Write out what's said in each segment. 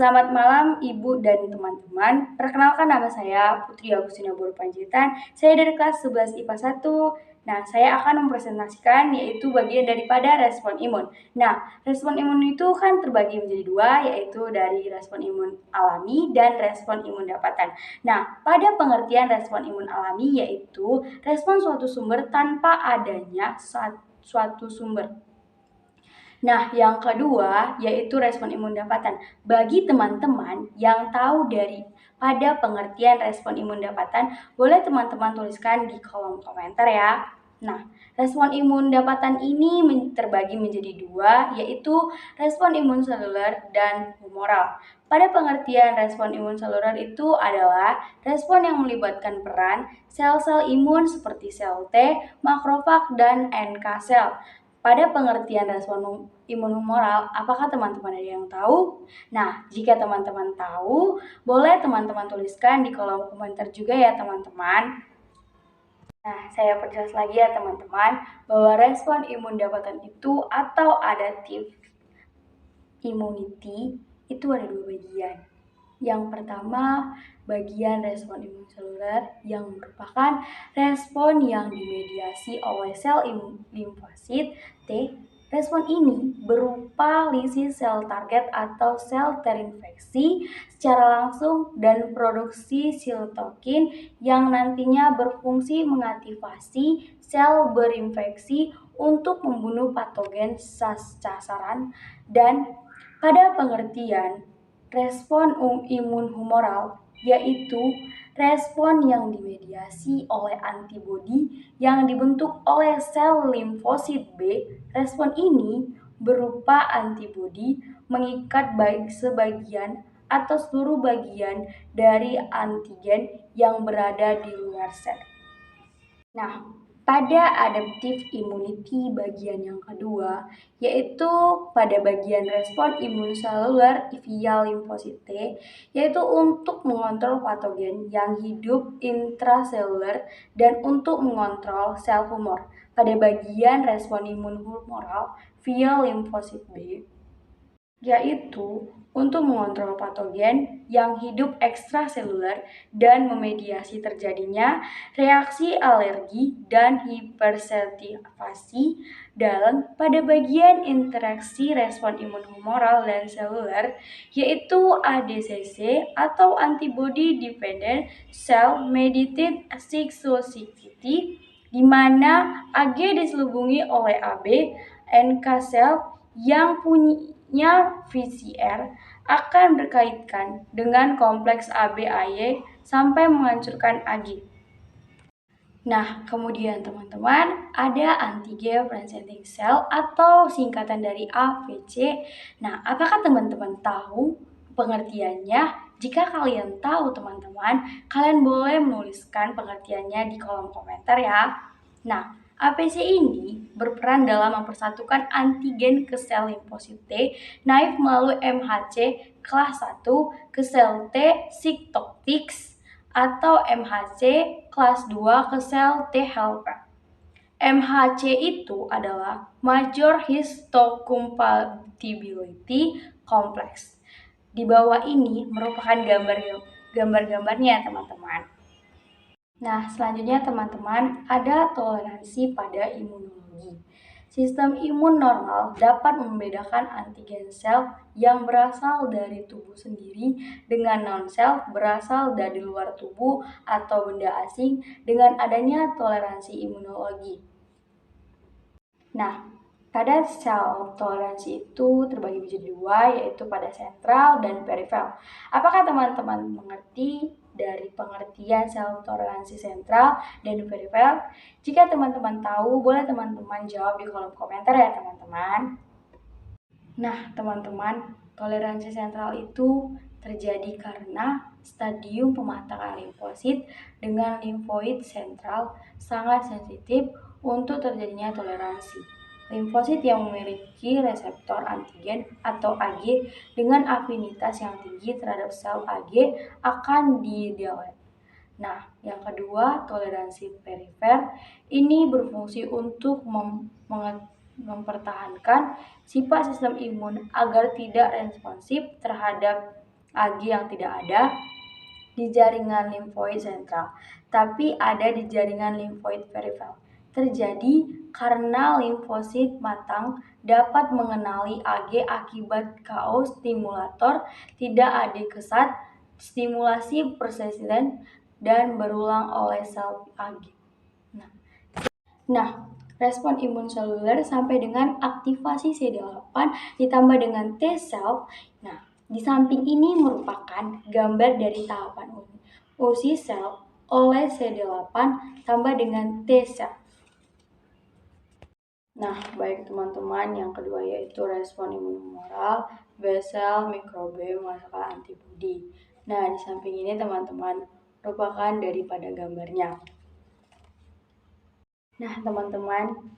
Selamat malam Ibu dan teman-teman. Perkenalkan nama saya Putri Agustina Boru Panjaitan. Saya dari kelas 11 IPA 1. Nah, saya akan mempresentasikan yaitu bagian daripada respon imun. Nah, respon imun itu kan terbagi menjadi dua, yaitu dari respon imun alami dan respon imun dapatan. Nah, pada pengertian respon imun alami yaitu respon suatu sumber tanpa adanya suatu sumber. Nah, yang kedua yaitu respon imun dapatan. Bagi teman-teman yang tahu pada pengertian respon imun dapatan, boleh teman-teman tuliskan di kolom komentar ya. Nah, respon imun dapatan ini terbagi menjadi dua, yaitu respon imun seluler dan humoral. Pada pengertian respon imun seluler itu adalah respon yang melibatkan peran sel-sel imun seperti sel T, makrofag, dan NK sel. Pada pengertian respon imun humoral, apakah teman-teman ada yang tahu? Nah, jika teman-teman tahu, boleh teman-teman tuliskan di kolom komentar juga ya teman-teman. Nah, saya perjelas lagi ya teman-teman, bahwa respon imun dapatan itu atau adaptive immunity itu ada dua bagian. Yang pertama, bagian respon imun seluler yang merupakan respon yang dimediasi oleh sel limfosit T. Respon ini berupa lisis sel target atau sel terinfeksi secara langsung dan produksi sitokin yang nantinya berfungsi mengaktifasi sel berinfeksi untuk membunuh patogen sasaran. Dan pada pengertian respon imun humoral yaitu respon yang dimediasi oleh antibodi yang dibentuk oleh sel limfosit B. Respon ini berupa antibodi mengikat baik sebagian atau seluruh bagian dari antigen yang berada di luar sel. Nah, pada adaptive immunity bagian yang kedua, yaitu pada bagian respon imun seluler via limfosit T, yaitu untuk mengontrol patogen yang hidup intraseluler dan untuk mengontrol sel humor. Pada bagian respon imun humoral via limfosit B, yaitu untuk mengontrol patogen yang hidup ekstraseluler dan memediasi terjadinya reaksi alergi dan hipersensitivasi dalam pada bagian interaksi respon imun humoral dan seluler, yaitu ADCC atau antibody dependent cell mediated cytotoxicity, di mana AG diselubungi oleh AB, NK sel yang punya VCR akan berkaitan dengan kompleks ABAY sampai menghancurkan AG. Nah, kemudian teman-teman, ada antigen presenting cell atau singkatan dari APC. Nah, apakah teman-teman tahu pengertiannya? Jika kalian tahu teman-teman, kalian boleh menuliskan pengertiannya di kolom komentar ya. Nah, APC ini berperan dalam mempersatukan antigen ke sel limfosit T naif melalui MHC kelas 1 ke sel T cytotoxic atau MHC kelas 2 ke sel T helper. MHC itu adalah Major Histocompatibility Complex. Di bawah ini merupakan gambar-gambarnya teman-teman. Nah, selanjutnya teman-teman, ada toleransi pada imunologi. Sistem imun normal dapat membedakan antigen sel yang berasal dari tubuh sendiri dengan non-sel berasal dari luar tubuh atau benda asing dengan adanya toleransi imunologi. Nah, pada sel toleransi itu terbagi menjadi dua, yaitu pada sentral dan periferal. Apakah teman-teman mengerti dari pengertian sel toleransi sentral dan periferal? Jika teman-teman tahu, boleh teman-teman jawab di kolom komentar ya teman-teman. Nah, teman-teman, toleransi sentral itu terjadi karena stadium pematangan limfosit dengan limfoid sentral sangat sensitif untuk terjadinya toleransi. Limfosit yang memiliki reseptor antigen atau AG dengan afinitas yang tinggi terhadap sel AG akan didelete. Nah, yang kedua, toleransi perifer ini berfungsi untuk mempertahankan sifat sistem imun agar tidak responsif terhadap Ag yang tidak ada di jaringan limfoid sentral, tapi ada di jaringan limfoid peripheral. Terjadi karena limfosit matang dapat mengenali Ag akibat KO stimulator tidak adekesat, stimulasi persisten, dan berulang oleh sel Ag. Nah, respon imun seluler sampai dengan aktivasi CD8 ditambah dengan T cell. Nah, di samping ini merupakan gambar dari tahapan uji sel oleh CD8 tambah dengan T cell. Nah, baik teman-teman, yang kedua yaitu respon imun humoral, B cell, mikrobe menghasilkan antibodi. Nah, di samping ini teman-teman merupakan daripada gambarnya. Nah, teman-teman,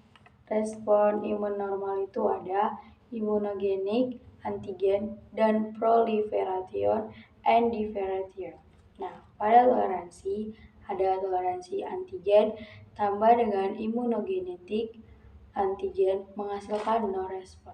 respon imun normal itu ada imunogenik, antigen, dan proliferation and differentiation. Nah, pada toleransi ada toleransi antigen tambah dengan imunogenetik, antigen menghasilkan no respon.